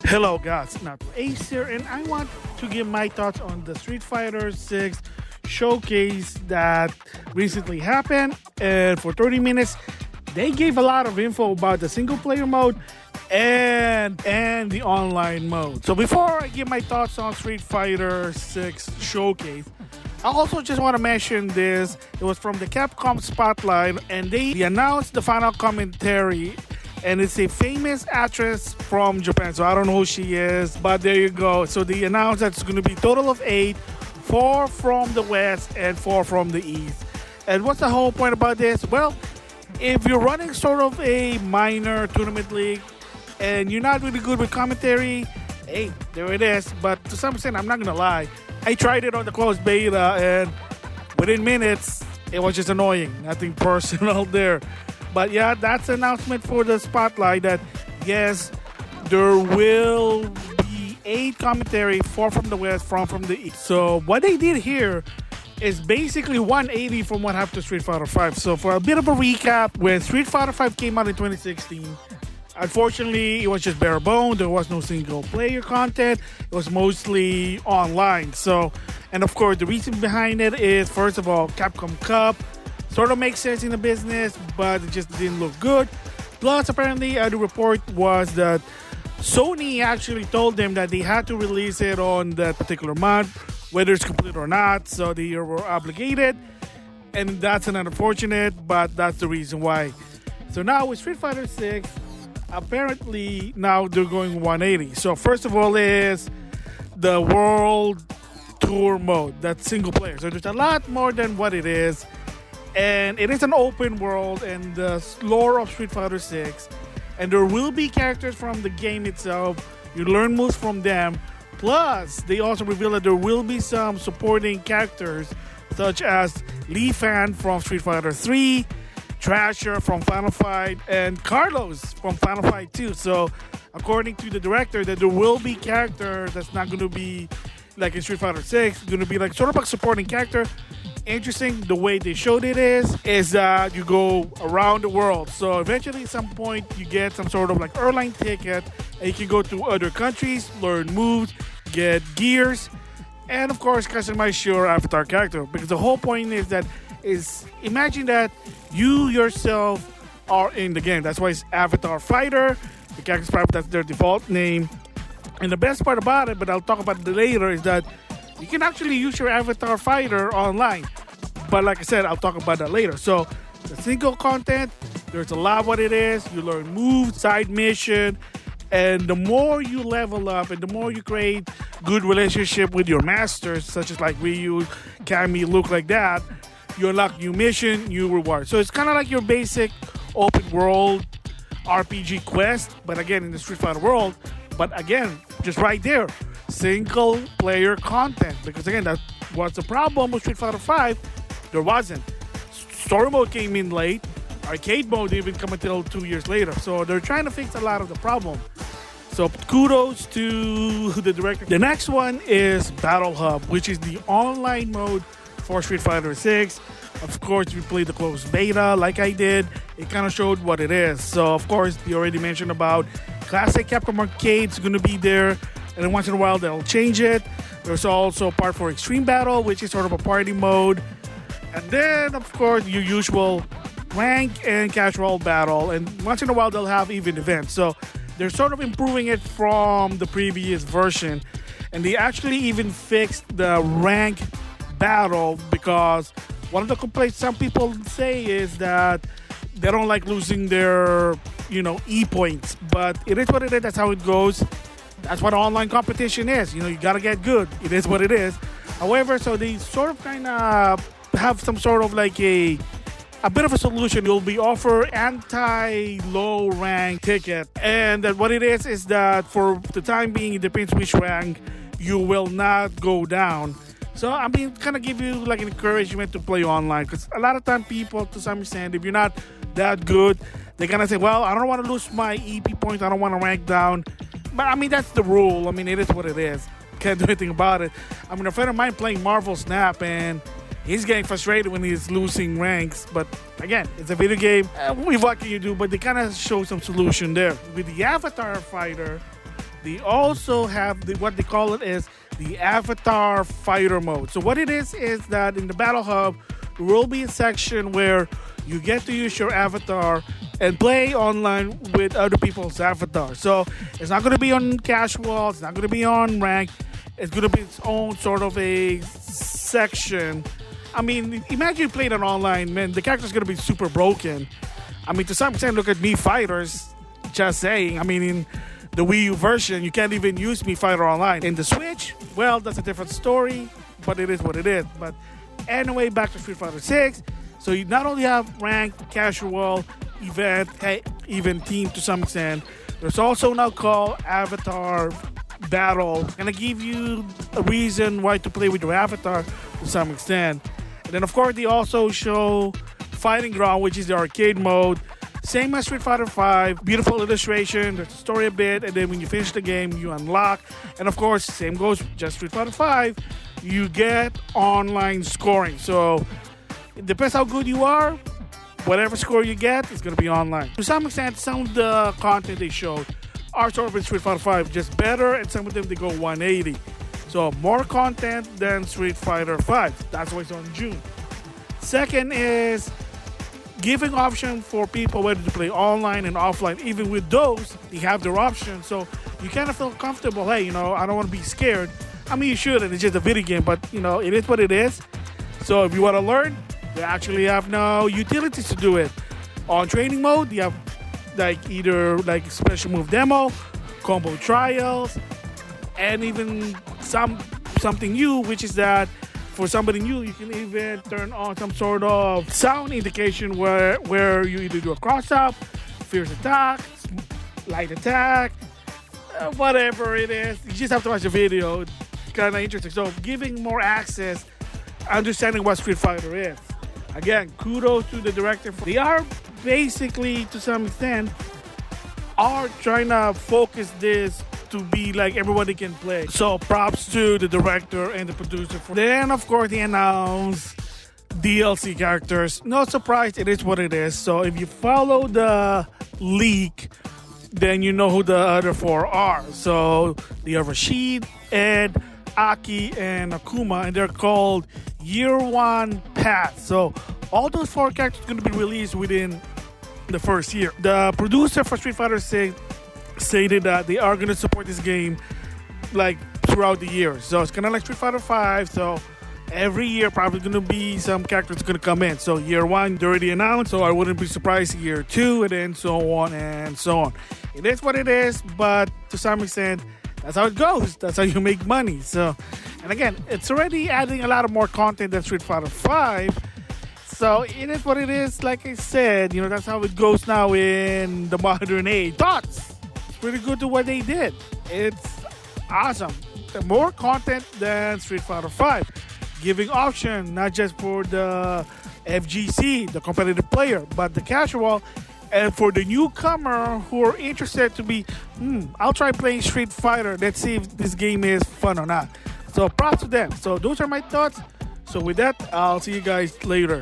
Hello guys, NautoAce here, and I want to give my thoughts on the Street Fighter 6 showcase that recently happened. And for 30 minutes, they gave a lot of info about the single player mode and the online mode. So before I give my thoughts on Street Fighter 6 showcase, I also just want to mention this. It was from the Capcom Spotlight, and they announced the final commentary. And it's a famous actress from Japan, so I don't know who she is, but there you go. So they announced that it's going to be a total of 8, 4 from the West and 4 from the East. And what's the whole point about this? Well, if you're running sort of a minor tournament league and you're not really good with commentary, hey, there it is. But to some extent, I'm not going to lie, I tried it on the closed beta, and within minutes, it was just annoying. Nothing personal there. But yeah, that's an announcement for the Spotlight that yes, there will be 8 commentary, 4 from the West, 4 from the East. So what they did here is basically 180 from what happened to Street Fighter 5. So for a bit of a recap, when Street Fighter 5 came out in 2016, unfortunately, it was just bare bones. There was no single player content. It was mostly online. So, and of course, the reason behind it is, first of all, Capcom Cup sort of makes sense in the business, but it just didn't look good. Plus, apparently, the report was that Sony actually told them that they had to release it on that particular month, whether it's complete or not. So they were obligated, and that's unfortunate, but that's the reason why. So now with Street Fighter 6, apparently now they're going 180. So first of all is the World Tour mode, that's single player. So there's a lot more than what it is. And it is an open world and the lore of Street Fighter 6. And there will be characters from the game itself. You learn moves from them. Plus, they also reveal that there will be some supporting characters such as Lee Fan from Street Fighter 3, Trasher from Final Fight, and Carlos from Final Fight 2. So, according to the director, that there will be characters that's not going to be like in Street Fighter 6. Going to be like sort of a supporting character. Interesting, the way they showed it is that you go around the world. So eventually at some point you get some sort of like airline ticket and you can go to other countries, learn moves, get gears, and of course customize your avatar character. Because the whole point is imagine that you yourself are in the game. That's why it's Avatar Fighter. The character's private, that's their default name. And the best part about it, but I'll talk about it later, is that you can actually use your Avatar Fighter online. But like I said, I'll talk about that later. So the single content, there's a lot of what it is. You learn moves, side mission, and the more you level up and the more you create good relationship with your masters, such as like Ryu, Cammy, Luke, like that, you unlock new mission, new reward. So it's kind of like your basic open world RPG quest, but again in the Street Fighter world. But again, just right there, single player content. Because again, that was the problem with Street Fighter 5. There wasn't. Story mode came in late. Arcade mode didn't even come until 2 years later. So they're trying to fix a lot of the problem. So kudos to the director. The next one is Battle Hub, which is the online mode for Street Fighter 6. Of course, we played the closed beta like I did. It kind of showed what it is. So of course, they already mentioned about classic Capcom Arcade's going to be there. And then once in a while, they'll change it. There's also a part for Extreme Battle, which is sort of a party mode. And then, of course, your usual rank and casual battle. And once in a while, they'll have even events. So they're sort of improving it from the previous version. And they actually even fixed the rank battle, because one of the complaints some people say is that they don't like losing their, E points. But it is what it is. That's how it goes. That's what online competition is. You got to get good. It is what it is. However, so they sort of kind of have some sort of like a bit of a solution. You'll be offered anti-low rank ticket. And that what it is that for the time being, it depends which rank, you will not go down. So, kind of give you like an encouragement to play online. Because a lot of time people, to some extent, if you're not that good, they kind of say, well, I don't want to lose my EP points. I don't want to rank down. But, that's the rule. It is what it is. Can't do anything about it. A friend of mine playing Marvel Snap, and he's getting frustrated when he's losing ranks. But, again, it's a video game. What can you do? But they kind of show some solution there. With the Avatar Fighter, they also have what they call it is the Avatar Fighter mode. So what it is that in the Battle Hub, there will be a section where you get to use your avatar and play online with other people's avatars. So it's not going to be on casual, it's not going to be on rank, it's going to be its own sort of a section. I mean, imagine you played it online, man, the character's going to be super broken. I mean, to some extent, look at Mii Fighters, just saying. I mean, in the Wii U version, you can't even use Mii Fighter online. In the Switch, well, that's a different story, but it is what it is. But anyway, back to Street Fighter 6. So you not only have ranked, casual, event, even team to some extent, there's also now called Avatar Battle. Gonna give you a reason why to play with your avatar to some extent. And then of course they also show Fighting Ground, which is the arcade mode. Same as Street Fighter 5, beautiful illustration, there's a story a bit, and then when you finish the game, you unlock. And of course, same goes just Street Fighter 5, you get online scoring. So it depends how good you are, whatever score you get is going to be online. To some extent, some of the content they showed are sort of in Street Fighter 5, just better, and some of them they go 180. So more content than Street Fighter 5. That's why it's on June. Second is giving option for people whether to play online and offline. Even with those, they have their option. So you kind of feel comfortable. Hey, you know, I don't want to be scared. I mean, you shouldn't. It's just a video game, but you know, it is what it is. So if you want to learn, they actually have now utilities to do it. On training mode, you have like either like special move demo, combo trials, and even something new, which is that for somebody new, you can even turn on some sort of sound indication where you either do a cross-up, fierce attack, light attack, whatever it is. You just have to watch the video. It's kind of interesting. So giving more access, understanding what Street Fighter is. Again, kudos to the director. They are basically, to some extent, are trying to focus this to be like everybody can play. So props to the director and the producer. Then of course they announced DLC characters. No surprise, it is what it is. So if you follow the leak, then you know who the other four are. So they are Rashid, Ed, Aki, and Akuma, and they're called Year One Path. So all those four characters are going to be released within the first year. The producer for Street Fighter 6 stated that they are going to support this game like throughout the year. So it's kind of like Street Fighter 5. So every year probably going to be some characters going to come in. So year one, they already announced. So I wouldn't be surprised year two, and then so on and so on. It is what it is, but to some extent, that's how it goes. That's how you make money. So, and again, it's already adding a lot of more content than Street Fighter 5. So it is what it is. Like I said, you know, that's how it goes now in the modern age. Thoughts? It's pretty good to what they did. It's awesome. More content than Street Fighter 5. Giving option, not just for the FGC, the competitive player, but the casual. And for the newcomer who are interested to be, I'll try playing Street Fighter. Let's see if this game is fun or not. So props to them. So those are my thoughts. So with that, I'll see you guys later.